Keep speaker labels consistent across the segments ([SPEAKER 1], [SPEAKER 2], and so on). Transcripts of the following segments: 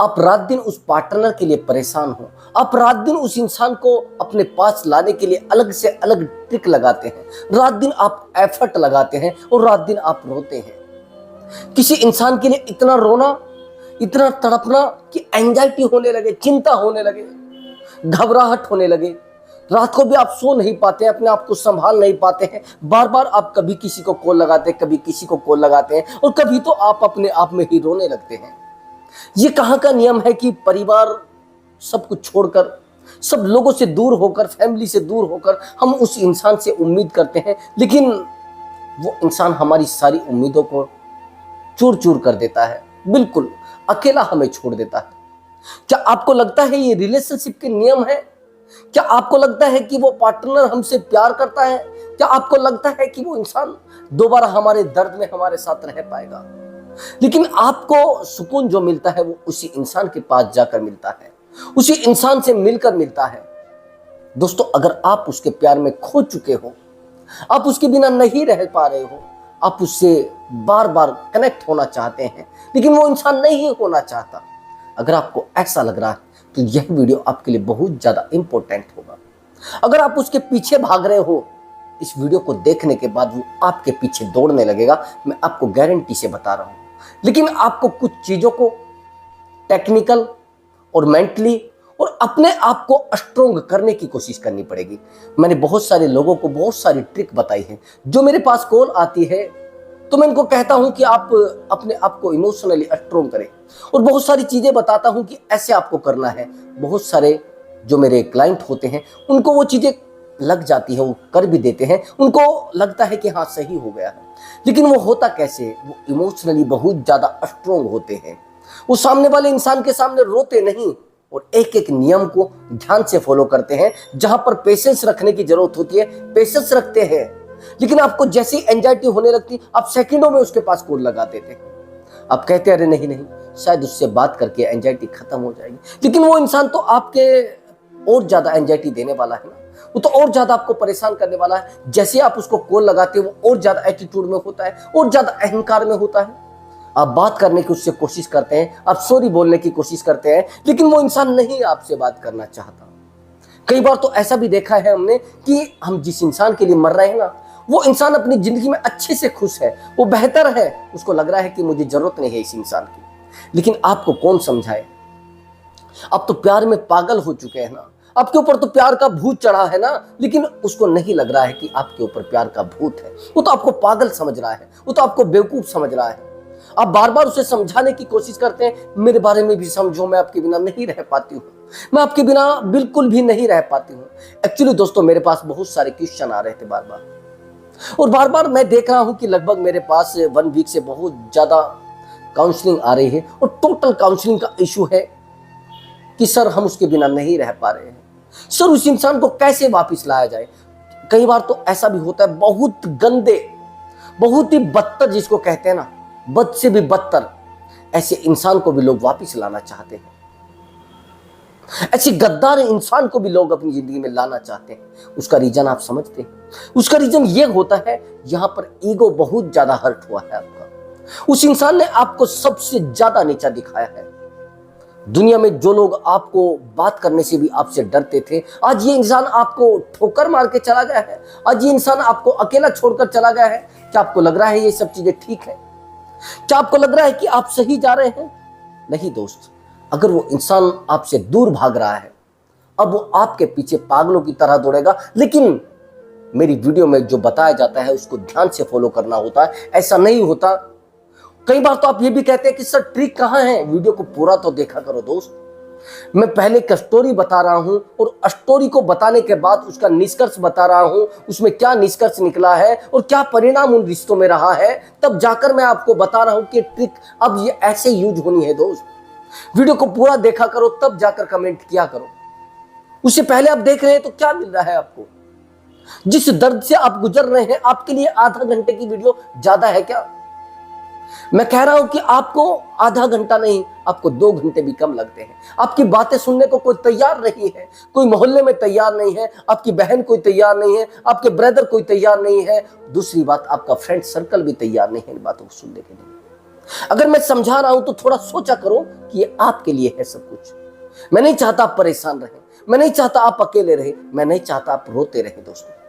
[SPEAKER 1] आप रात दिन उस पार्टनर के लिए परेशान हो, आप रात दिन उस इंसान को अपने पास लाने के लिए अलग से अलग ट्रिक लगाते हैं, रात दिन आप एफर्ट लगाते हैं और रात दिन आप रोते हैं। किसी इंसान के लिए इतना रोना, इतना तड़पना कि एंजाइटी होने लगे, चिंता होने लगे, घबराहट होने लगे। रात को भी आप सो नहीं पाते हैं, अपने आप को संभाल नहीं पाते हैं। बार बार आप कभी किसी को कॉल लगाते हैं, कभी किसी को कॉल लगाते हैं और कभी तो आप अपने आप में ही रोने लगते हैं। ये कहाँ का नियम है कि परिवार सब कुछ छोड़कर, सब लोगों से दूर होकर, फैमिली से दूर होकर हम उस इंसान से उम्मीद करते हैं, लेकिन वो इंसान हमारी सारी उम्मीदों को चूर चूर कर देता है, बिल्कुल अकेला हमें छोड़ देता है। क्या आपको लगता है ये रिलेशनशिप के नियम है? क्या आपको लगता है कि वो पार्टनर हमसे प्यार करता है? क्या आपको लगता है कि वो इंसान दोबारा हमारे दर्द में हमारे साथ रह पाएगा? लेकिन आपको सुकून जो मिलता है वो उसी इंसान के पास जाकर मिलता है, उसी इंसान से मिलकर मिलता है। दोस्तों, अगर आप उसके प्यार में खो चुके हो, आप उसके बिना नहीं रह पा रहे हो, आप उससे बार बार कनेक्ट होना चाहते हैं लेकिन वो इंसान नहीं होना चाहता, अगर आपको ऐसा लग रहा है तो यह वीडियो आपके लिए बहुत ज्यादा इंपॉर्टेंट होगा। अगर आप उसके पीछे भाग रहे हो, इस वीडियो को देखने के बाद वो आपके पीछे दौड़ने लगेगा, मैं आपको गारंटी से बता रहा हूं। लेकिन आपको कुछ चीजों को टेक्निकल और मेंटली और अपने आप को स्ट्रोंग करने की कोशिश करनी पड़ेगी। मैंने बहुत सारे लोगों को बहुत सारी ट्रिक बताई है। जो मेरे पास कॉल आती है तो मैं इनको कहता हूं कि आप अपने आप को इमोशनली स्ट्रोंग करें, और बहुत सारी चीजें बताता हूं कि ऐसे आपको करना है। बहुत सारे जो मेरे क्लाइंट होते हैं उनको वो चीजें लग जाती है, वो कर भी देते हैं, उनको लगता है कि हाँ सही हो गया है। लेकिन वो होता कैसे? वो इमोशनली बहुत ज्यादा स्ट्रोंग होते हैं। वो सामने वाले इंसान के सामने रोते नहीं और एक एक नियम को ध्यान से फॉलो करते हैं। जहां पर पेशेंस रखने की जरूरत होती है, पेशेंस रखते हैं। लेकिन आपको जैसी एंजाइटी होने लगती, आप सेकंडों में उसके पास कॉल लगा देते हैं। आप कहते हैं अरे नहीं नहीं, शायद उससे बात करके एंजाइटी खत्म हो जाएगी। लेकिन वो इंसान तो आपके और ज्यादा एंजाइटी देने वाला है ना, वो तो और ज्यादा आपको परेशान करने वाला है। जैसे आप उसको कॉल लगाते हो वो और ज्यादा एटीट्यूड में होता है, और ज्यादा अहंकार में होता है। आप बात करने की उससे कोशिश करते हैं, आप सॉरी बोलने की कोशिश करते हैं, लेकिन वो इंसान नहीं आपसे बात करना चाहता। कई बार तो ऐसा भी देखा है हमने कि हम जिस इंसान के लिए मर रहे हैं ना, वो इंसान अपनी जिंदगी में अच्छे से खुश है, वो बेहतर है, उसको लग रहा है कि मुझे जरूरत नहीं है इस इंसान की। लेकिन आपको कौन समझाए? आप तो प्यार में पागल हो चुके हैं ना, आपके ऊपर तो प्यार का भूत चढ़ा है ना, लेकिन उसको नहीं लग रहा है कि आपके ऊपर प्यार का भूत है। वो तो आपको पागल समझ रहा है, वो तो आपको बेवकूफ समझ रहा है। आप बार बार उसे समझाने की कोशिश करते हैं, मेरे बारे में भी समझो, मैं आपके बिना नहीं रह पाती हूँ, मैं आपके बिना बिल्कुल भी नहीं रह पाती हूँ। एक्चुअली दोस्तों, मेरे पास बहुत सारे क्वेश्चन आ रहे थे बार बार, और बार बार मैं देख रहा हूं कि लगभग मेरे पास 1 वीक से बहुत ज्यादा काउंसलिंग आ रही है, और टोटल काउंसलिंग का इशू है कि सर हम उसके बिना नहीं रह पा रहे हैं, सर उस इंसान को कैसे वापस लाया जाए। कई बार तो ऐसा भी होता है, बहुत गंदे, बहुत ही बदतर, जिसको कहते हैं ना बद से भी बदतर, ऐसे इंसान को भी लोग वापस लाना चाहते हैं। ऐसे गद्दार इंसान को भी लोग अपनी जिंदगी में लाना चाहते हैं। उसका रीजन आप समझते हैं? उसका रीजन ये होता है, यहां पर ईगो बहुत ज्यादा हर्ट हुआ है आपका। उस इंसान ने आपको सबसे ज्यादा नीचा दिखाया है। दुनिया में जो लोग आपको बात करने से भी आपसे डरते थे, आज ये इंसान आपको ठोकर मार के चला गया है, आज ये इंसान आपको अकेला छोड़कर चला गया है। क्या आपको लग रहा है ये सब चीजें ठीक है? क्या आपको लग रहा है कि आप सही जा रहे हैं? नहीं दोस्त, अगर वो इंसान आपसे दूर भाग रहा है, अब वो आपके पीछे पागलों की तरह दौड़ेगा। लेकिन मेरी वीडियो में जो बताया जाता है उसको ध्यान से फॉलो करना होता है, ऐसा नहीं होता। कई बार तो आप ये भी कहते हैं कि सर ट्रिक कहां है? वीडियो को पूरा तो देखा करो दोस्त। मैं पहले एक स्टोरी बता रहा हूं, और स्टोरी को बताने के बाद उसका निष्कर्ष बता रहा हूं, उसमें क्या निष्कर्ष निकला है और क्या परिणाम उन रिश्तों में रहा है, तब जाकर मैं आपको बता रहा हूं कि ट्रिक अब ये ऐसे यूज होनी है दोस्त। वीडियो को पूरा देखा करो, तब जाकर कमेंट किया करो। उससे पहले आप देख रहे हैं तो क्या मिल रहा है आपको? जिस दर्द से आप गुजर रहे हैं, आपके लिए आधा घंटे की वीडियो ज्यादा है क्या? मैं कह रहा हूं कि आपको आधा घंटा नहीं, आपको 2 घंटे भी कम लगते हैं। आपकी बातें सुनने को कोई तैयार नहीं है, कोई मोहल्ले में तैयार नहीं है, आपकी बहन कोई तैयार नहीं है, आपके ब्रदर कोई तैयार नहीं है, दूसरी बात आपका फ्रेंड सर्कल भी तैयार नहीं है इन बातों को सुनने के लिए। अगर मैं समझा रहा हूं तो थोड़ा सोचा करो कि ये आपके लिए है सब कुछ। मैं नहीं चाहता आप परेशान रहें, मैं नहीं चाहता आप अकेले रहे, मैं नहीं चाहता आप रोते रहें दोस्तों।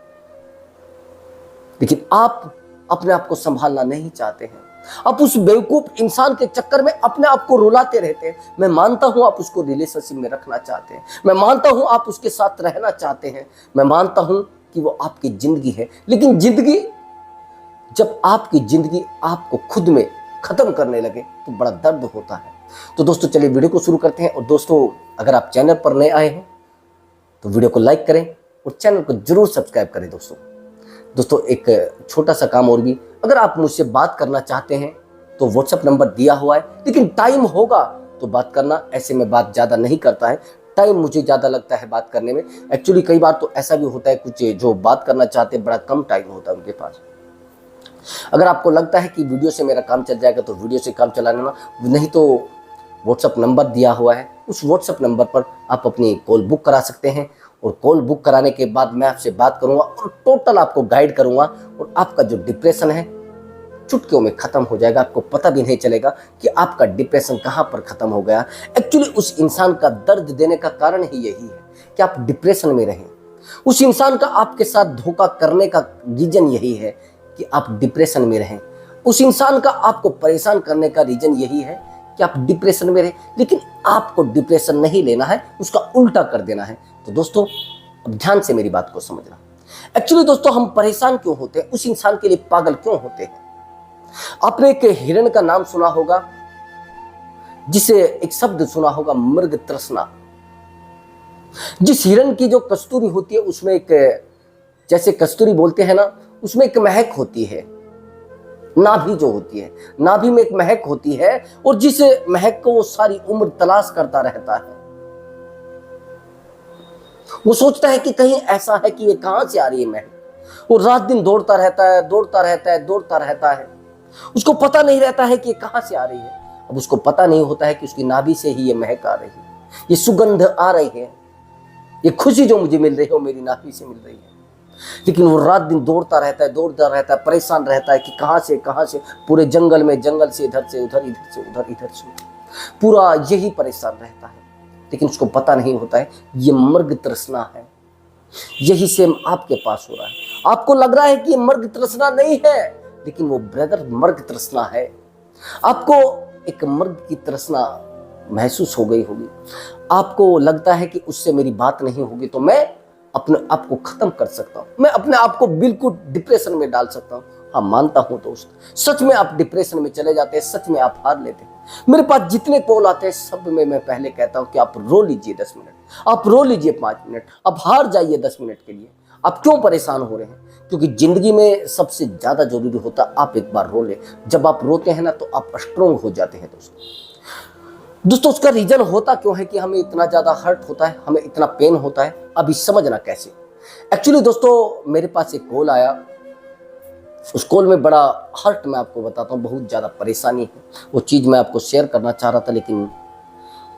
[SPEAKER 1] लेकिन आप अपने आप को संभालना नहीं चाहते हैं। आप उस बेवकूफ इंसान के चक्कर में अपने आप को रुलाते रहते हैं। मैं मानता हूं आप उसको रिलेशनशिप में रखना चाहते हैं, मैं मानता हूं आप उसके साथ रहना चाहते हैं, मैं मानता हूं कि वो आपकी जिंदगी है, लेकिन जिंदगी, जब आपकी जिंदगी आपको खुद में खत्म करने लगे तो बड़ा दर्द होता है। तो दोस्तों चलिए वीडियो को शुरू करते हैं। और दोस्तों अगर आप चैनल पर नए आए हैं तो वीडियो को लाइक करें और चैनल को जरूर सब्सक्राइब करें। दोस्तों एक छोटा सा काम और भी, अगर आप मुझसे बात करना चाहते हैं तो व्हाट्सएप नंबर दिया हुआ है, लेकिन टाइम होगा तो बात करना। ऐसे में बात ज़्यादा नहीं करता है, टाइम मुझे ज़्यादा लगता है बात करने में। एक्चुअली कई बार तो ऐसा भी होता है, कुछ जो बात करना चाहते हैं बड़ा कम टाइम होता है उनके पास। अगर आपको लगता है कि वीडियो से मेरा काम चल जाएगा तो वीडियो से काम चला लेना, नहीं तो व्हाट्सएप नंबर दिया हुआ है, उस व्हाट्सएप नंबर पर आप अपनी कॉल बुक करा सकते हैं। और कॉल बुक कराने के बाद मैं आपसे बात करूंगा और टोटल आपको गाइड करूंगा, और आपका जो डिप्रेशन है चुटकियों में खत्म हो जाएगा। आपको पता भी नहीं चलेगा कि आपका डिप्रेशन कहां पर खत्म हो गया। एक्चुअली उस इंसान का दर्द देने का कारण ही यही है कि आप डिप्रेशन में रहें। उस इंसान का आपके साथ धोखा करने का रीजन यही है कि आप डिप्रेशन में रहें। उस इंसान का आपको परेशान करने का रीजन यही है कि आप डिप्रेशन में रहें। लेकिन आपको डिप्रेशन नहीं लेना है, उसका उल्टा कर देना है। तो दोस्तों अब ध्यान से मेरी बात को समझना। एक्चुअली दोस्तों हम परेशान क्यों होते हैं, उस इंसान के लिए पागल क्यों होते हैं। आपने एक हिरण का नाम सुना होगा, जिसे एक शब्द सुना होगा, मृग तृष्णा। जिस हिरण की जो कस्तूरी होती है उसमें एक, जैसे कस्तूरी बोलते हैं ना, उसमें एक महक होती है। नाभि जो होती है, नाभि में एक महक होती है, और जिस महक को वो सारी उम्र तलाश करता रहता है। वो सोचता है कि कहीं ऐसा है कि ये कहां से आ रही है महक। वो रात दिन दौड़ता रहता है, दौड़ता रहता है, दौड़ता रहता है। उसको पता नहीं रहता है कि ये कहां से आ रही है। अब उसको पता नहीं होता है कि उसकी नाभि से ही ये महक आ रही है, ये सुगंध आ रही है, ये खुशी जो मुझे मिल रही है वो मेरी नाभि से मिल रही है। लेकिन वो रात दिन दौड़ता रहता है, दौड़ता रहता है, परेशान रहता है कि कहां से, पूरे जंगल में, जंगल से इधर से उधर, इधर से उधर, इधर से उधर, पूरा यही परेशान रहता है। लेकिन उसको पता नहीं होता है ये मृग तृष्णा है। यही सेम आपके पास हो रहा है। आपको लग रहा है कि ये मृग तृष्णा नहीं है, लेकिन वो ब्रदर मृग तृष्णा है। आपको एक मृग की तृष्णा महसूस हो गई होगी। आपको लगता है कि उससे मेरी बात नहीं होगी तो मैं अपने आप को खत्म कर सकता हूं, मैं अपने आप को बिल्कुल डिप्रेशन में डाल सकता हूं। हाँ मानता हूं दोस्त, सच में आप डिप्रेशन में चले जाते हैं, सच में आप हार लेते हैं। मेरे पास जितने कॉल आते हैं सब में मैं पहले कहता हूं कि आप रो लीजिए 10 मिनट, आप रो लीजिए 5 मिनट, आप हार जाइए 10 मिनट के लिए। आप क्यों परेशान हो रहे हैं? क्योंकि जिंदगी में सबसे ज्यादा जरूरी होता है आप एक बार रो ले। जब आप रोते हैं ना तो आप स्ट्रोंग हो जाते हैं दोस्तों। उसका रीजन होता क्यों है कि हमें इतना ज्यादा हर्ट होता है, हमें इतना पेन होता है, अभी समझना कैसे। एक्चुअली दोस्तों मेरे पास एक कॉल आया, उस कॉल में बड़ा हर्ट, मैं आपको बताता हूँ, बहुत ज्यादा परेशानी है। वो चीज मैं आपको शेयर करना चाह रहा था, लेकिन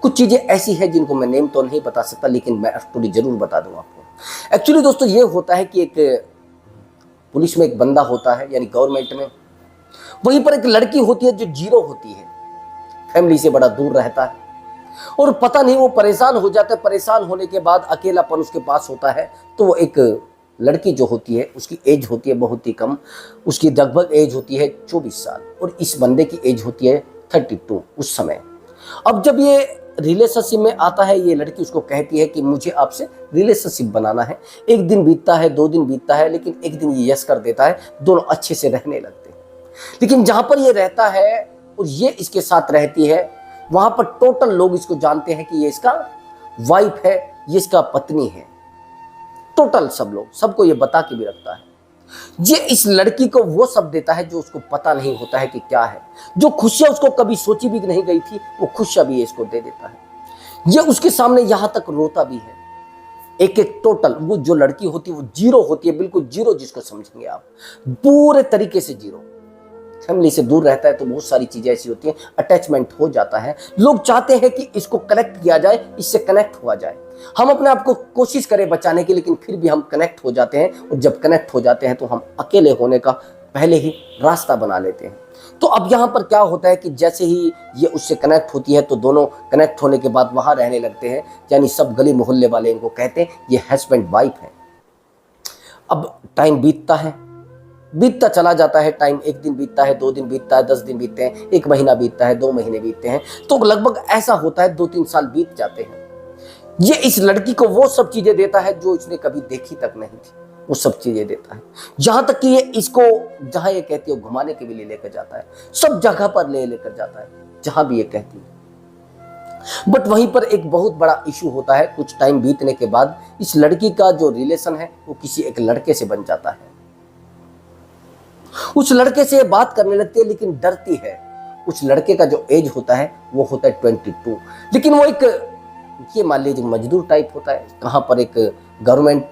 [SPEAKER 1] कुछ चीजें ऐसी है जिनको मैं नेम तो नहीं बता सकता, लेकिन मैं स्टोरी जरूर बता दूंगा आपको। एक्चुअली दोस्तों ये होता है कि एक पुलिस में एक बंदा होता है, यानी गवर्नमेंट में, वहीं पर एक लड़की होती है जो जीरो होती है, फैमिली से बड़ा दूर रहता है, और पता नहीं वो परेशान हो जाता है। परेशान होने के बाद अकेलापन उसके पास होता है, तो वो एक लड़की जो होती है उसकी एज होती है बहुत ही कम, उसकी लगभग एज होती है 24 साल, और इस बंदे की एज होती है 32 उस समय। अब जब ये रिलेशनशिप में आता है, ये लड़की उसको कहती है कि मुझे आपसे रिलेशनशिप बनाना है। एक दिन बीतता है, 2 दिन बीतता है, लेकिन एक दिन ये यस कर देता है, दोनों अच्छे से रहने लगते हैं। लेकिन जहां पर ये रहता है और ये इसके साथ रहती है, वहां पर टोटल लोग इसको जानते हैं कि ये इसका वाइफ है, ये इसका पत्नी है। टोटल सब लोग, सबको ये बता के भी रखता है। ये इस लड़की को वो सब देता है जो उसको पता नहीं होता है कि क्या है। जो खुशियां उसको कभी सोची भी नहीं गई थी, वो खुशियां भी इसको दे देता है। ये उसके सामने यहां तक रोता भी है। एक एक टोटल, वो जो लड़की होती है वो जीरो होती है, बिल्कुल जीरो जिसको समझेंगे आप, पूरे तरीके से जीरो। फैमिली से दूर रहता है तो बहुत सारी चीजें ऐसी होती हैं, अटैचमेंट हो जाता है। लोग चाहते हैं कि इसको कनेक्ट किया जाए, इससे कनेक्ट हुआ जाए। हम अपने आप को कोशिश करें बचाने की, लेकिन फिर भी हम कनेक्ट हो जाते हैं, और जब कनेक्ट हो जाते हैं तो हम अकेले होने का पहले ही रास्ता बना लेते हैं। तो अब यहाँ पर क्या होता है कि जैसे ही ये उससे कनेक्ट होती है तो दोनों कनेक्ट होने के बाद वहां रहने लगते हैं, यानी सब गली मोहल्ले वाले इनको कहते हैं ये हस्बैंड वाइफ है। अब टाइम बीतता है, बीतता चला जाता है टाइम। 1 दिन बीतता है, 2 दिन बीतता है, 10 दिन बीतते हैं, 1 महीना बीतता है, 2 महीने बीतते हैं, तो लगभग ऐसा होता है 2-3 साल बीत जाते हैं। ये इस लड़की को वो सब चीजें देता है जो इसने कभी देखी तक नहीं थी, वो सब चीजें देता है। जहां तक कि ये इसको जहां ये कहती है घुमाने के लिए लेकर जाता है, सब जगह पर लेकर जाता है जहां भी ये कहती है। बट वहीं पर एक बहुत बड़ा इशू होता है। कुछ टाइम बीतने के बाद इस लड़की का जो रिलेशन है वो किसी एक लड़के से बन जाता है। उस लड़के से बात करने लगती है, लेकिन डरती है। उस लड़के का जो एज होता है वो होता है 22, लेकिन वो एक ये मान लीजिए मजदूर टाइप होता है। कहां पर एक गवर्नमेंट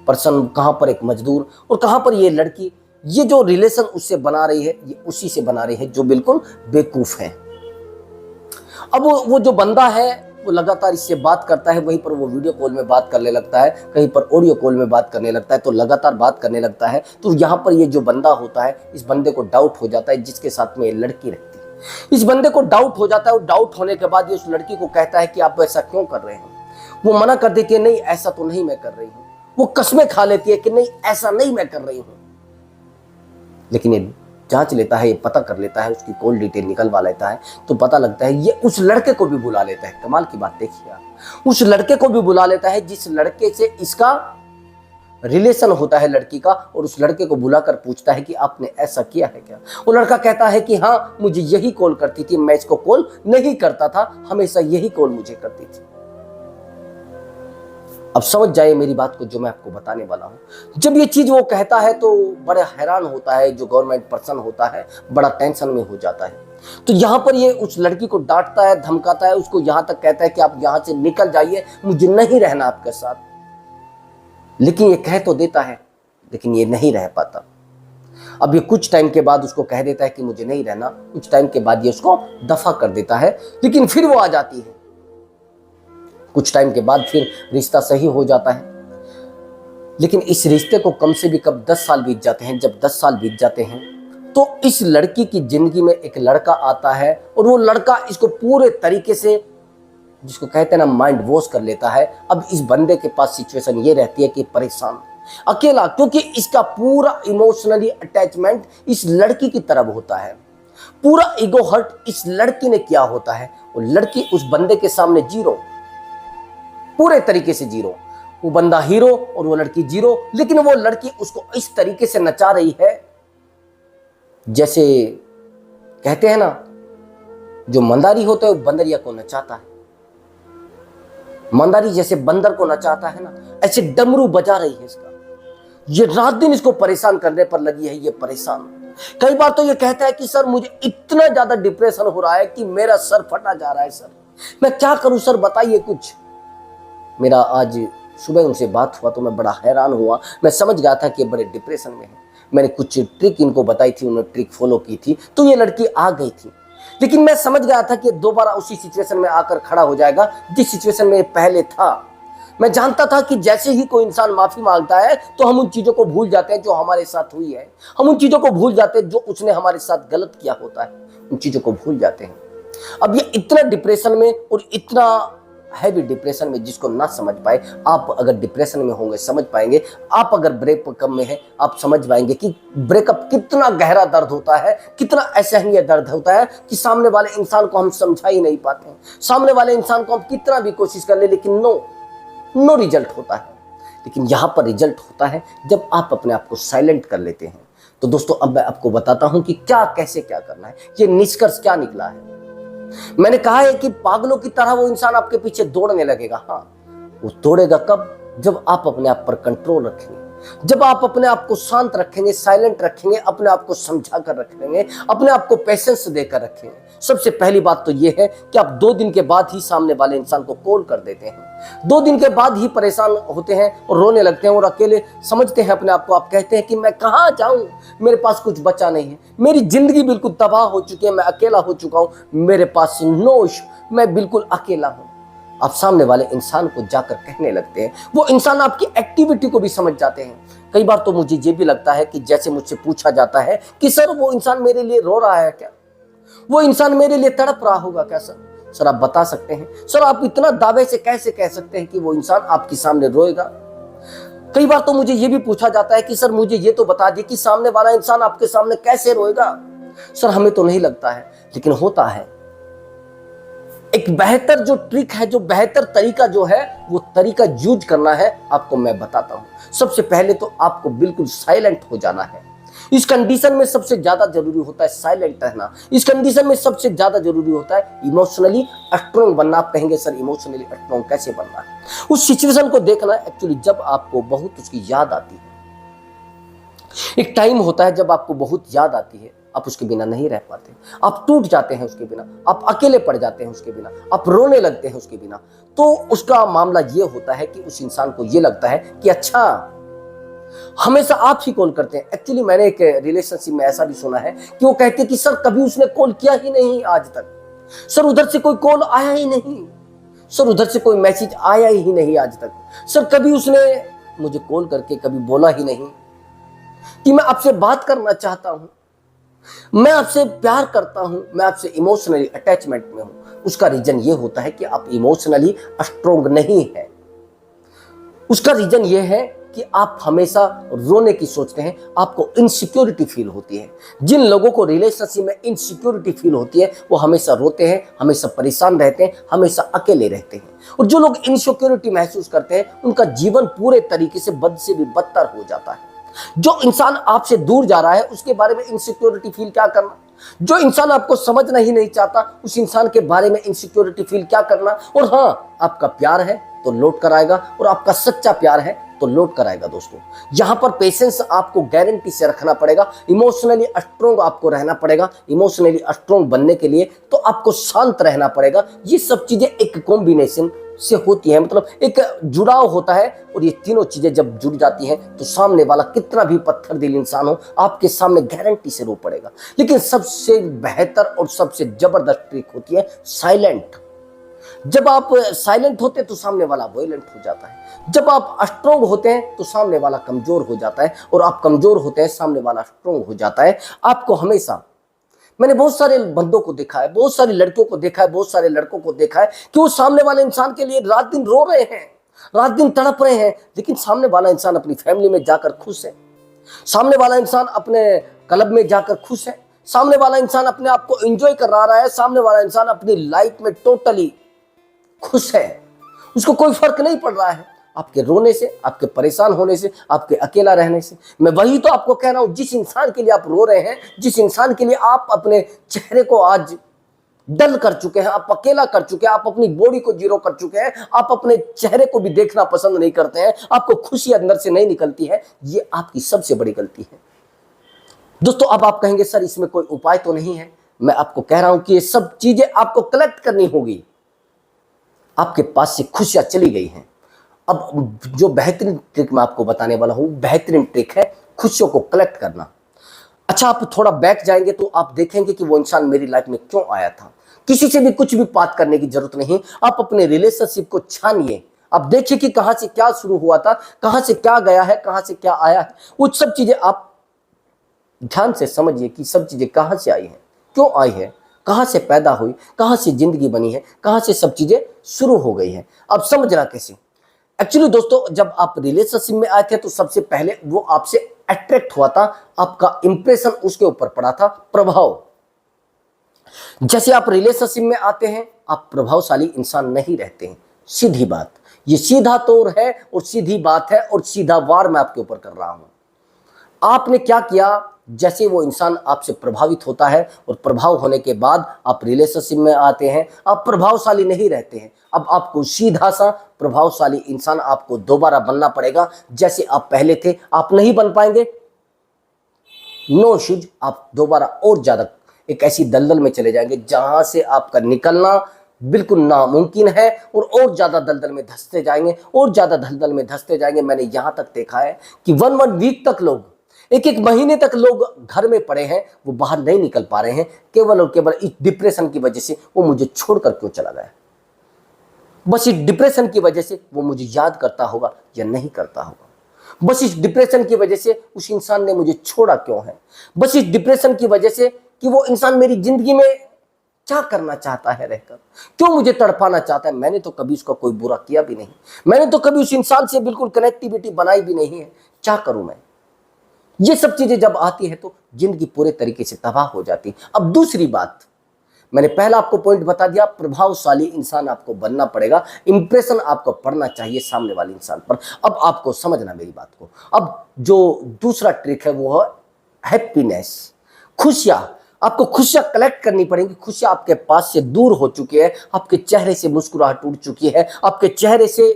[SPEAKER 1] पर्सन, कहां पर एक मजदूर, और कहां पर ये लड़की। ये जो रिलेशन उससे बना रही है ये उसी से बना रही है जो बिल्कुल बेवकूफ है। अब वो जो बंदा है वो लगातार इससे बात करता है, वहीं पर वो वीडियो कॉल में बात करने लगता है, कहीं पर ऑडियो कॉल में बात करने लगता है, तो लगातार बात करने लगता है। तो यहाँ पर ये जो बंदा होता है, इस बंदे को डाउट हो जाता है जिसके साथ में ये लड़की रहती है। इस बंदे को डाउट हो जाता है, और डाउट होने के बाद ये उस लड़की को कहता है कि आप ऐसा क्यों कर रहे हैं। वो मना कर देती है, नहीं ऐसा तो नहीं मैं कर रही हूँ। वो कसमें खा लेती है कि नहीं ऐसा नहीं मैं कर रही हूँ। लेकिन ये जांच लेता है, ये पता कर लेता है, उसकी कॉल डिटेल निकलवा लेता है, तो पता लगता है ये उस लड़के को भी बुला लेता है। कमाल की बात देखिए आप, उस लड़के को भी बुला लेता है जिस लड़के से इसका रिलेशन होता है लड़की का, और उस लड़के को बुलाकर पूछता है कि आपने ऐसा किया है क्या। वो लड़का कहता है कि हाँ मुझे यही कॉल करती थी, मैं इसको कॉल नहीं करता था, हमेशा यही कॉल मुझे करती थी। अब समझ जाइए मेरी बात को जो मैं आपको बताने वाला हूं। जब ये चीज वो कहता है तो बड़ा हैरान होता है, जो गवर्नमेंट पर्सन होता है बड़ा टेंशन में हो जाता है। तो यहाँ पर ये उस लड़की को डांटता है, धमकाता है, उसको यहाँ तक कहता है कि आप यहाँ से निकल जाइए, मुझे नहीं रहना आपके साथ। लेकिन ये कह तो देता है, लेकिन ये नहीं रह पाता। अब ये कुछ टाइम के बाद उसको कह देता है कि मुझे नहीं रहना, कुछ टाइम के बाद ये उसको दफा कर देता है, लेकिन फिर वो आ जाती है। कुछ टाइम के बाद फिर रिश्ता सही हो जाता है, लेकिन इस रिश्ते को कम से भी कम 10 साल बीत जाते हैं। जब 10 साल बीत जाते हैं तो इस लड़की की जिंदगी में एक लड़का आता है, और वो लड़का इसको पूरे तरीके से, जिसको कहते हैं ना, माइंड वॉश कर लेता है। अब इस बंदे के पास सिचुएशन ये रहती है कि परेशान, अकेला, क्योंकि इसका पूरा इमोशनली अटैचमेंट इस लड़की की तरफ होता है। पूरा ईगो हर्ट इस लड़की ने किया होता है। वो लड़की उस बंदे के सामने जीरो, पूरे तरीके से जीरो। वो बंदा हीरो और वो लड़की जीरो, लेकिन वो लड़की उसको इस तरीके से नचा रही है जैसे कहते हैं ना, जो मंदारी होता है वो बंदरिया को नचाता है। मंदारी जैसे बंदर को नचाता है ना, ऐसे डमरू बजा रही है इसका। ये रात दिन इसको परेशान करने पर लगी है, ये परेशान। कई बार तो ये कहता है कि सर मुझे इतना ज्यादा डिप्रेशन हो रहा है कि मेरा सर फटा जा रहा है, सर मैं क्या करूं, सर बताइए कुछ। मेरा आज सुबह उनसे बात हुआ तो मैं बड़ा हैरान हुआ। मैं समझ गया था कि ये बड़े डिप्रेशन में है। मैंने कुछ ट्रिक इनको बताई थी, उन्होंने ट्रिक फॉलो की थी, तो ये लड़की आ गई थी। लेकिन मैं समझ गया था कि दोबारा उसी सिचुएशन में आकर खड़ा हो जाएगा जिस सिचुएशन में पहले था। मैं जानता था कि जैसे ही कोई इंसान माफी मांगता है तो हम उन चीजों को भूल जाते हैं जो हमारे साथ हुई है। हम उन चीजों को भूल जाते हैं जो उसने हमारे साथ गलत किया होता है, उन चीजों को भूल जाते हैं। अब ये इतना डिप्रेशन में, और इतना हैवी डिप्रेशन में, जिसको ना समझ पाए, आप अगर डिप्रेशन में होंगे समझ पाएंगे। आप अगर ब्रेकअप में हैं आप समझ पाएंगे कि ब्रेकअप कितना गहरा दर्द होता है, कितना असहनीय दर्द होता है कि सामने वाले इंसान को हम समझा ही नहीं पाते हैं। सामने वाले इंसान को हम कितना भी कोशिश कर ले, लेकिन नो रिजल्ट होता है। लेकिन यहाँ पर रिजल्ट होता है जब आप अपने आप को साइलेंट कर लेते हैं। तो दोस्तों अब मैं आपको बताता हूं कि कैसे क्या करना है, ये निष्कर्ष क्या निकला है। मैंने कहा है कि पागलों की तरह वो इंसान आपके पीछे दौड़ने लगेगा। हाँ, वो दौड़ेगा कब? जब आप अपने आप पर कंट्रोल रखेंगे, जब आप अपने आप को शांत रखेंगे, साइलेंट रखेंगे, अपने आप को समझा कर रखेंगे, अपने आप को पेशेंस देकर रखेंगे। सबसे पहली बात तो ये है कि आप 2 दिन के बाद ही सामने वाले इंसान को कॉल कर देते हैं। 2 दिन के बाद ही परेशान होते हैं और रोने लगते हैं और अकेले समझते हैं अपने आप को। आप कहते हैं कि मैं कहाँ जाऊं, मेरे पास कुछ बचा नहीं है, मेरी जिंदगी बिल्कुल तबाह हो चुकी है, मैं अकेला हो चुका हूं, मेरे पास मैं बिल्कुल अकेला हूं। आप सामने वाले इंसान को जाकर कहने लगते हैं। वो इंसान आपकी एक्टिविटी को भी समझ जाते हैं। कई बार तो मुझे ये भी लगता है कि जैसे मुझसे पूछा जाता है कि सर वो इंसान मेरे लिए रो रहा है क्या, वो इंसान मेरे लिए तड़प रहा होगा क्या सर आप बता सकते हैं? सर आप इतना दावे से कैसे कह सकते हैं कि वो इंसान आपके सामने रोएगा? कई बार तो मुझे ये भी पूछा जाता है कि सर मुझे ये तो बता दिए कि सामने वाला इंसान आपके सामने कैसे रोएगा। सर हमें तो नहीं लगता है, लेकिन होता है। एक बेहतर जो ट्रिक है, जो बेहतर तरीका जो है, वो तरीका यूज करना है, आपको मैं बताता हूं। सबसे पहले तो आपको बिल्कुल साइलेंट हो जाना है। इस कंडीशन में सबसे ज्यादा जरूरी होता है साइलेंट रहना। इस कंडीशन में सबसे ज्यादा जरूरी होता है इमोशनली स्ट्रॉन्ग बनना। आप कहेंगे सर इमोशनली स्ट्रॉन्ग कैसे बनना है? उस सिचुएशन को देखना एक्चुअली जब आपको बहुत उसकी याद आती है। एक टाइम होता है जब आपको बहुत याद आती है, आप उसके बिना नहीं रह पाते, आप टूट जाते हैं उसके बिना, आप अकेले पड़ जाते हैं उसके बिना, आप रोने लगते हैं उसके बिना। तो उसका मामला ये होता है कि उस इंसान को ये लगता है कि अच्छा हमेशा आप ही कॉल करते हैं। एक्चुअली मैंने एक रिलेशनशिप में ऐसा भी सुना है कि वो कहते हैं कि सर कभी उसने कॉल किया ही नहीं आज तक, सर उधर से कोई कॉल आया ही नहीं, सर उधर से कोई मैसेज आया ही नहीं आज तक, सर कभी उसने मुझे कॉल करके कभी बोला ही नहीं कि मैं आपसे बात करना चाहता हूं, मैं आपसे प्यार करता हूं, मैं आपसे इमोशनली अटैचमेंट में हूं। उसका रीजन ये होता है कि आप इमोशनली स्ट्रॉन्ग नहीं है। उसका रीजन ये है कि आप हमेशा रोने की सोचते हैं, आपको इनसिक्योरिटी फील होती है। जिन लोगों को रिलेशनशिप में इनसिक्योरिटी फील होती है वो हमेशा रोते हैं, हमेशा परेशान रहते हैं, हमेशा अकेले रहते हैं। और जो लोग इनसिक्योरिटी महसूस करते हैं उनका जीवन पूरे तरीके से बद से भी बदतर हो जाता है। जो इंसान आपसे दूर जा रहा है उसके बारे में इनसिक्योरिटी फील क्या करना, जो इंसान आपको समझना ही नहीं चाहता उस इंसान के बारे में इनसिक्योरिटी फील क्या करना। और हाँ, आपका प्यार है तो लौट कर आएगा, और आपका सच्चा प्यार है तो लौट कर आएगा। दोस्तों यहां पर पेशेंस आपको गारंटी से रखना पड़ेगा, इमोशनली स्ट्रॉन्ग आपको रहना पड़ेगा। इमोशनली स्ट्रॉन्ग बनने के लिए तो आपको शांत रहना पड़ेगा। ये सब चीजें एक कॉम्बिनेशन से होती है, मतलब एक जुड़ाव होता है। और ये तीनों चीजें जब जुड़ जाती हैं तो सामने वाला कितना भी पत्थर दिल इंसान हो आपके सामने गारंटी से रो पड़ेगा। लेकिन सबसे बेहतर और सबसे जबरदस्त ट्रिक होती है साइलेंट। जब आप साइलेंट होते हैं तो सामने वाला वायलेंट हो जाता है। जब आप स्ट्रॉन्ग होते हैं तो सामने वाला कमजोर हो जाता है, और आप कमजोर होते हैं सामने वाला स्ट्रॉन्ग हो जाता है। आपको हमेशा, मैंने बहुत सारे बंदों को देखा है, बहुत सारी लड़कियों को देखा है, बहुत सारे लड़कों को देखा है कि वो सामने वाले इंसान के लिए रात दिन रो रहे हैं, रात दिन तड़प रहे हैं, लेकिन सामने वाला इंसान अपनी फैमिली में जाकर खुश है, सामने वाला इंसान अपने क्लब में जाकर खुश है, सामने वाला इंसान अपने आप को एंजॉय कर रहा है, सामने वाला इंसान अपनी लाइफ में टोटली खुश है। उसको कोई फर्क नहीं पड़ रहा है आपके रोने से, आपके परेशान होने से, आपके अकेला रहने से। मैं वही तो आपको कह रहा हूं, जिस इंसान के लिए आप रो रहे हैं, जिस इंसान के लिए आप अपने चेहरे को आज डल कर चुके हैं, आप अकेला कर चुके हैं, आप अपनी बॉडी को जीरो कर चुके हैं, आप अपने चेहरे को भी देखना पसंद नहीं करते हैं, आपको खुशी अंदर से नहीं निकलती है, ये आपकी सबसे बड़ी गलती है। दोस्तों अब आप कहेंगे सर इसमें कोई उपाय तो नहीं है। मैं आपको कह रहा हूं कि ये सब चीजें आपको कलेक्ट करनी होगी। आपके पास से खुशियां चली गई हैं। अब जो बेहतरीन ट्रिक मैं आपको बताने वाला हूं, बेहतरीन ट्रिक है खुशियों को कलेक्ट करना। अच्छा, आप थोड़ा बैठ जाएंगे तो आप देखेंगे कि वो इंसान मेरी लाइफ में क्यों आया था। किसी से भी कुछ भी बात करने की जरूरत नहीं। आप अपने रिलेशनशिप को छानिए, आप देखिए कि कहां से क्या शुरू हुआ था, कहां से क्या गया है, कहां से क्या आया है। वो सब चीजें आप ध्यान से समझिए कि सब चीजें कहां से आई हैं, क्यों आई है, कहां से पैदा हुई, कहां से जिंदगी बनी है, कहां से सब चीजें शुरू हो गई है। अब समझना कैसे। एक्चुअली दोस्तों जब आप रिलेशनशिप में आए थे तो सबसे पहले वो आपसे अट्रैक्ट हुआ था, आपका इंप्रेशन उसके ऊपर पड़ा था, प्रभाव। जैसे आप रिलेशनशिप में आते हैं आप प्रभावशाली इंसान नहीं रहते हैं, सीधी बात। ये सीधा तौर है और सीधी बात है और सीधा वार मैं आपके ऊपर कर रहा हूं। आपने क्या किया, जैसे वो इंसान आपसे प्रभावित होता है और प्रभाव होने के बाद आप रिलेशनशिप में आते हैं, आप प्रभावशाली नहीं रहते हैं। अब आपको सीधा सा प्रभावशाली इंसान आपको दोबारा बनना पड़ेगा। जैसे आप पहले थे आप नहीं बन पाएंगे, नो इश्यूज, आप दोबारा और ज्यादा एक ऐसी दलदल में चले जाएंगे जहां से आपका निकलना बिल्कुल नामुमकिन है, और ज्यादा दलदल में धंसते जाएंगे, और ज्यादा दलदल में धंसते जाएंगे। मैंने यहां तक देखा है कि वन वीक तक लोग, एक महीने तक लोग घर में पड़े हैं, वो बाहर नहीं निकल पा रहे हैं, केवल और केवल इस डिप्रेशन की वजह से वो मुझे छोड़कर क्यों चला गया। बस इस डिप्रेशन की वजह से वो मुझे याद करता होगा या नहीं करता होगा। बस इस डिप्रेशन की वजह से उस इंसान ने मुझे छोड़ा क्यों है, बस इस डिप्रेशन की वजह से कि वो इंसान मेरी जिंदगी में क्या करना चाहता है रहकर, क्यों मुझे तड़पाना चाहता है। मैंने तो कभी उसका कोई बुरा किया भी नहीं, मैंने तो कभी उस इंसान से बिल्कुल कनेक्टिविटी बनाई भी नहीं है, क्या करूं मैं। ये सब चीजें जब आती है तो जिंदगी पूरे तरीके से तबाह हो जाती है। अब दूसरी बात, मैंने पहला आपको पॉइंट बता दिया, प्रभावशाली इंसान आपको बनना पड़ेगा, इंप्रेशन आपको पड़ना चाहिए सामने वाले इंसान पर। अब आपको समझना मेरी बात को। अब जो दूसरा ट्रिक है वो है हैप्पीनेस, खुशियां। आपको खुशियां कलेक्ट करनी पड़ेंगी। खुशियां आपके पास से दूर हो चुकी है, आपके चेहरे से मुस्कुराहट उड़ चुकी है, आपके चेहरे से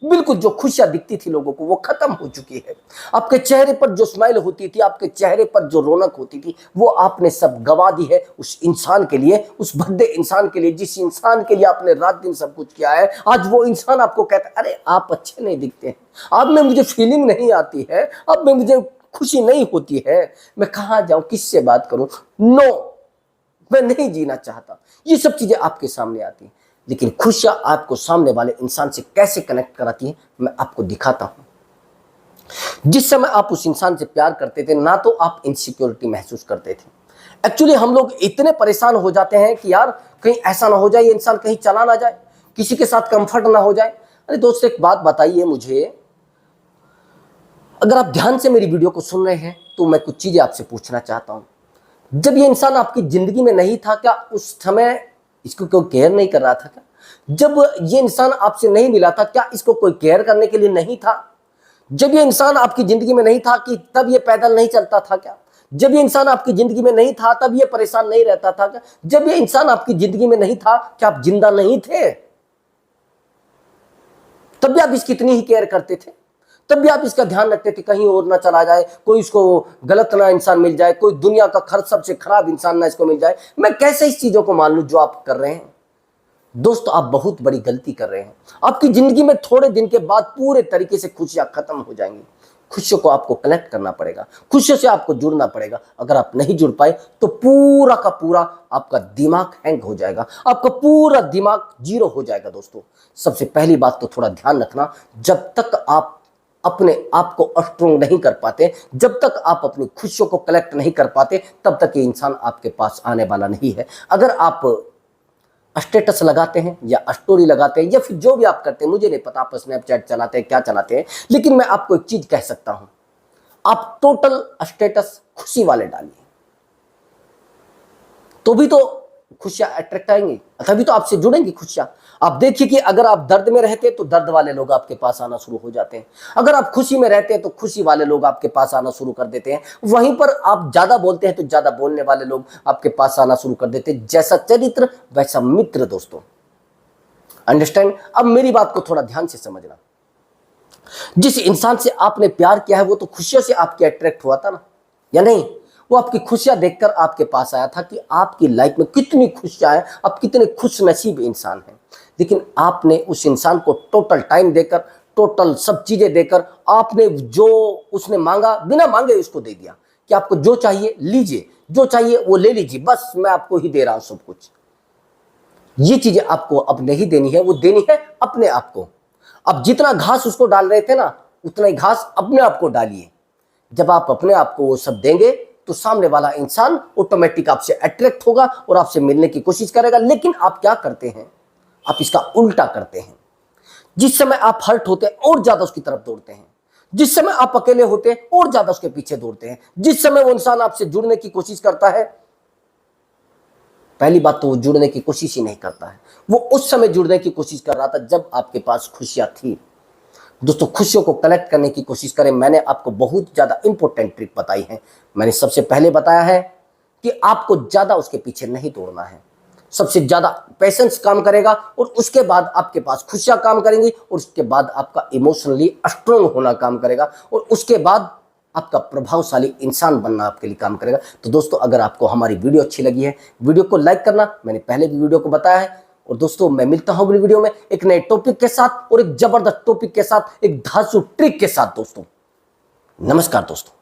[SPEAKER 1] बिल्कुल जो खुशियां दिखती थी लोगों को वो खत्म हो चुकी है। आपके चेहरे पर जो स्माइल होती थी, आपके चेहरे पर जो रौनक होती थी, वो आपने सब गवा दी है उस इंसान के लिए, उस भद्दे इंसान के लिए, जिस इंसान के लिए आपने रात दिन सब कुछ किया है। आज वो इंसान आपको कहता है अरे आप अच्छे नहीं दिखते हैं, अब में मुझे फीलिंग नहीं आती है, अब में मुझे खुशी नहीं होती है, मैं कहां जाऊं, किससे बात करूं, नो मैं नहीं जीना चाहता। ये सब चीजें आपके सामने आती हैं। लेकिन खुशियां आपको सामने वाले इंसान से कैसे कनेक्ट कराती हैं, मैं आपको दिखाता हूं। जिस समय आप उस इंसान से प्यार करते थे ना, तो आप इनसिक्योरिटी महसूस करते थे। एक्चुअली हम लोग इतने परेशान हो जाते हैं कि यार कहीं ऐसा ना हो जाए, ये इंसान कहीं चला ना जाए, किसी के साथ कंफर्ट ना हो जाए। अरे दोस्त एक बात बताइए मुझे, अगर आप ध्यान से मेरी वीडियो को सुन रहे हैं तो मैं कुछ चीजें आपसे पूछना चाहता हूं। जब ये इंसान आपकी जिंदगी में नहीं था, क्या उस समय इसको कोई केयर नहीं कर रहा था क्या? जब ये इंसान आपसे नहीं मिला था, क्या इसको कोई केयर करने के लिए नहीं था? जब ये इंसान आपकी जिंदगी में नहीं था कि तब ये पैदल नहीं चलता था क्या? जब ये इंसान आपकी जिंदगी में नहीं था तब ये परेशान नहीं रहता था क्या? जब ये इंसान आपकी जिंदगी में नहीं था क्या आप जिंदा नहीं थे? तब भी आप इसकी इतनी ही केयर करते थे, तब भी आप इसका ध्यान रखते थे कहीं और ना चला जाए, कोई इसको गलत ना इंसान मिल जाए, कोई दुनिया का सबसे खराब इंसान ना इसको मिल जाए। मैं कैसे इस चीजों को मान लूं जो आप कर रहे हैं? दोस्तों आप बहुत बड़ी गलती कर रहे हैं। आपकी जिंदगी में थोड़े दिन के बाद पूरे तरीके से खुशियां खत्म हो जाएंगी। खुशियों को आपको कलेक्ट करना पड़ेगा, खुशियों से आपको जुड़ना पड़ेगा। अगर आप नहीं जुड़ पाए तो पूरा का पूरा आपका दिमाग हैंग हो जाएगा, आपका पूरा दिमाग जीरो हो जाएगा। दोस्तों सबसे पहली बात तो थोड़ा ध्यान रखना, जब तक आप अपने आप को स्ट्रोंग नहीं कर पाते, जब तक आप अपनी खुशियों को कलेक्ट नहीं कर पाते, तब तक ये इंसान आपके पास आने वाला नहीं है। अगर आप स्टेटस लगाते हैं या स्टोरी लगाते हैं या फिर जो भी आप करते हैं, मुझे नहीं पता आप स्नैपचैट चलाते हैं क्या चलाते हैं, लेकिन मैं आपको एक चीज कह सकता हूं, आप टोटल स्टेटस खुशी वाले डालिए, तो भी तो खुशियां अट्रैक्ट आएंगी, तभी तो आपसे जुड़ेंगी खुशियां। आप देखिए कि अगर आप दर्द में रहते हैं तो दर्द वाले लोग आपके पास आना शुरू हो जाते हैं, अगर आप खुशी में रहते हैं तो खुशी वाले लोग आपके पास आना शुरू कर देते हैं। वहीं पर आप ज्यादा बोलते हैं तो ज्यादा बोलने वाले लोग आपके पास आना शुरू कर देते हैं। जैसा चरित्र वैसा मित्र। दोस्तों अंडरस्टैंड? अब मेरी बात को थोड़ा ध्यान से समझना। जिस इंसान से आपने प्यार किया है वो तो खुशियों से आपके अट्रैक्ट हुआ था ना, या नहीं? वो आपकी खुशियां देखकर आपके पास आया था कि आपकी लाइफ में कितनी खुशियां हैं, आप कितने खुश नसीब इंसान हैं। लेकिन आपने उस इंसान को टोटल टाइम देकर, टोटल सब चीजें देकर, आपने जो उसने मांगा बिना मांगे उसको दे दिया कि आपको जो चाहिए लीजिए, जो चाहिए वो ले लीजिए, बस मैं आपको ही दे रहा हूं सब कुछ। ये चीजें आपको अब नहीं देनी है, वो देनी है अपने आप को। अब जितना घास उसको डाल रहे थे ना, उतना ही घास अपने आप को डालिए। जब आप अपने आप को वो सब देंगे तो सामने वाला इंसान ऑटोमेटिक आपसे अट्रैक्ट होगा और आपसे मिलने की कोशिश करेगा। लेकिन आप क्या करते हैं, आप इसका उल्टा करते हैं। जिस समय आप हर्ट होते हैं और ज्यादा उसकी तरफ दौड़ते हैं, जिस समय आप अकेले होते हैं और ज्यादा उसके पीछे दौड़ते हैं, जिस समय वो इंसान आपसे जुड़ने की कोशिश करता है, पहली बात तो वो जुड़ने की कोशिश ही नहीं करता है, वो उस समय जुड़ने की कोशिश कर रहा था जब आपके पास खुशियां थी। दोस्तों खुशियों को कलेक्ट करने की कोशिश करें। मैंने आपको बहुत ज्यादा इंपॉर्टेंट ट्रिक बताई है। मैंने सबसे पहले बताया है कि आपको ज्यादा उसके पीछे नहीं दौड़ना है, सबसे ज्यादा पेशेंस काम करेगा और उसके बाद आपके पास खुशियां काम करेंगी और उसके बाद आपका इमोशनली स्ट्रांग होना काम करेगा और उसके बाद आपका प्रभावशाली इंसान बनना आपके लिए काम करेगा। तो दोस्तों अगर आपको हमारी वीडियो अच्छी लगी है, वीडियो को लाइक करना, मैंने पहले भी वीडियो को बताया है। और दोस्तों मैं मिलता हूं अगली वीडियो में एक नए टॉपिक के साथ और एक जबरदस्त टॉपिक के साथ, एक धांसू ट्रिक के साथ। दोस्तों नमस्कार दोस्तों।